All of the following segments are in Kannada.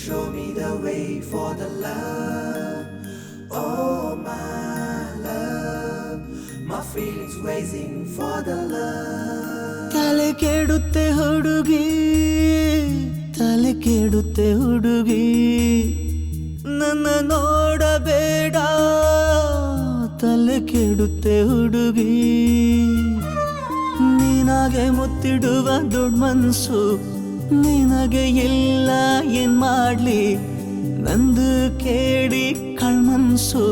show me the way for the love. Oh my love, my feelings waiting for the love. ತಲೆ ಕೆಡುತ್ತೆ ಹುಡುಗಿ, ತಲೆ ಕೆಡುತ್ತೆ ಹುಡುಗಿ, ನನ್ನ ನೋಡಬೇಡ, ತಲೆ ಕೆಡುತ್ತೆ ಹುಡುಗಿ. ನಿನಗೆ ಮುತ್ತಿಡುವ ದೊಡ್ಡ ಮನಸ್ಸು ನಿನಗೆ ಇಲ್ಲ, ಏನ್ ಮಾಡ್ಲಿ ನಂದು ಕೇಳಿ ಕಳ್ಮನ್ಸು,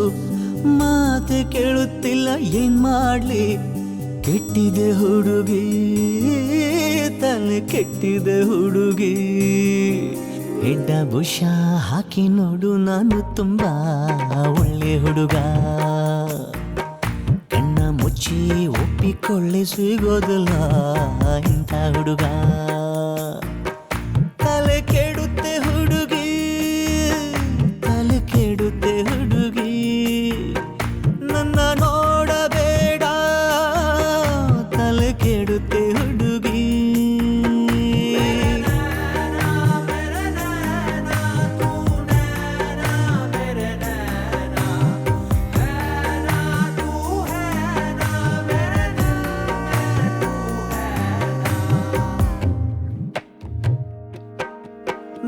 ಮಾತೆ ಕೇಳುತ್ತಿಲ್ಲ ಏನ್ ಮಾಡ್ಲಿ. ಕೆಟ್ಟಿದೆ ಹುಡುಗಿ, ತಲೆ ಕೆಟ್ಟಿದೆ ಹುಡುಗಿ. ಹೆಡ್ಡ ಬುಷ ಹಾಕಿ ನೋಡು, ನಾನು ತುಂಬಾ ಒಳ್ಳೆ ಹುಡುಗ. ಕಣ್ಣ ಮುಚ್ಚಿ ಒಪ್ಪಿಕೊಳ್ಳೆ, ಸಿಗೋದಿಲ್ಲ ಇಂಥ ಹುಡುಗ. ತಲೆ ಕೆಡುತ್ತೆ ಹುಡುಗಿ, ತಲೆ ಕೆಡುತ್ತೆ ಹುಡುಗಿ, ನನ್ನ ನೋಡಬೇಡ, ತಲೆ ಕೆಡುತ್ತೆ ಹುಡುಗಿ.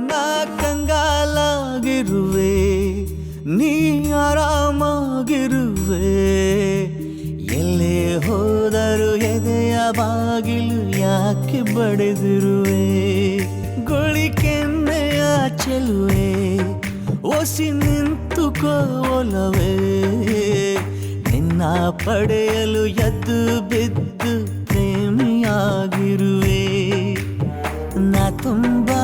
ನಾ ಕಂಗಾಲಾಗಿರುವೆ, ನೀ ಆರಾಮಾಗಿರುವೆ. ಎಲ್ಲೇ ಹೋದರು ಎದೆಯ ಬಾಗಿಲು ಯಾಕೆ ಬಡಿದಿರುವೆ. ಗುಳಿಕೆನ್ನೆಯ ಚೆಲುವೆ, ಒಸಿ ನಿಂತುಕೋಲವೇ. ನಿನ್ನ ಪಡೆಯಲು ಎದ್ದು ಬಿದ್ದು ಪ್ರೇಮಿಯಾಗಿರುವೆ. ನಾ ತುಂಬಾ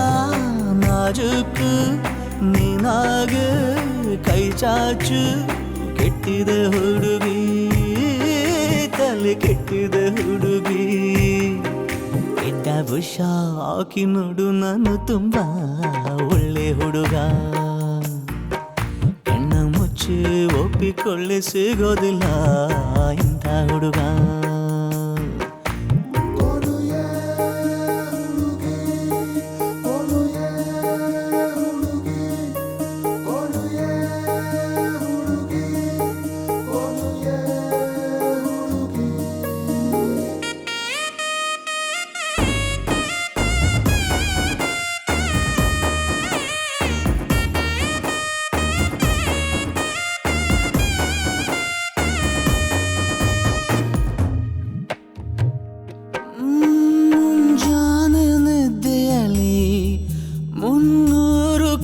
ನಾಜೂಕು, ನೀನಾಗೆ ಕೈ ಚಾಚು. ಕೆಟ್ಟಿದೆ ಹುಡುಗಿ, ತಲೆ ಕೆಟ್ಟಿದೆ ಹುಡುಗಿ. ಕೆಟ್ಟ ಬುಷ ಹಾಕಿ ನೋಡು, ನಾನು ತುಂಬಾ ಒಳ್ಳೆ ಹುಡುಗ. ಕಣ್ಣ ಮುಚ್ಚಿ ಒಪ್ಪಿಕೊಳ್ಳೆ, ಸಿಗೋದಿಲ್ಲ ಇಂಥ ಹುಡುಗ.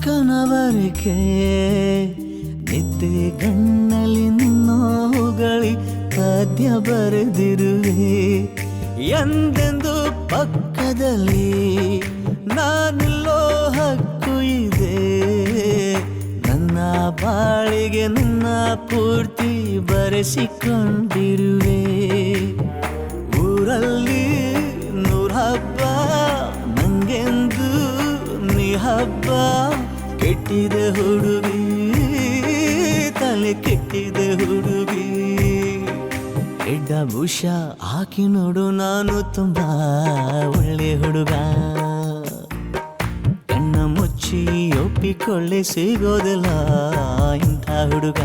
ಕನವರಿಕೆ ನಿದ್ದೆ ಕಣ್ಣಲ್ಲಿ ನಿನ್ನ ಹೊಗಳಿ ಪದ್ಯ ಬರೆದಿರುವೆ. ಎಂದೆಂದು ಪಕ್ಕದಲ್ಲಿ ನಾನಿಲ್ಲೋ ಹಕ್ಕು ಇದೆ. ನನ್ನ ಬಾಳಿಗೆ ನಿನ್ನ ಪೂರ್ತಿ ಬರೆಸಿಕೊಂಡಿರುವೆ. ಊರಲ್ಲಿ 100 ಹಬ್ಬ, ನಂಗೆಂದು ನೀ ಹಬ್ಬ. ಕೆಟ್ಟಿದೆ ಹುಡುಗಿ, ತಲೆ ಕೆಟ್ಟಿದೆ ಹುಡುಗಿ. ಎಡ್ಡ ಬುಷ ಹಾಕಿ ನೋಡು, ನಾನು ತುಂಬಾ ಒಳ್ಳೆ ಹುಡುಗ. ಕಣ್ಣ ಮುಚ್ಚಿ ಒಪ್ಪಿಕೊಳ್ಳೆ, ಸಿಗೋದಿಲ್ಲ ಇಂಥ ಹುಡುಗ.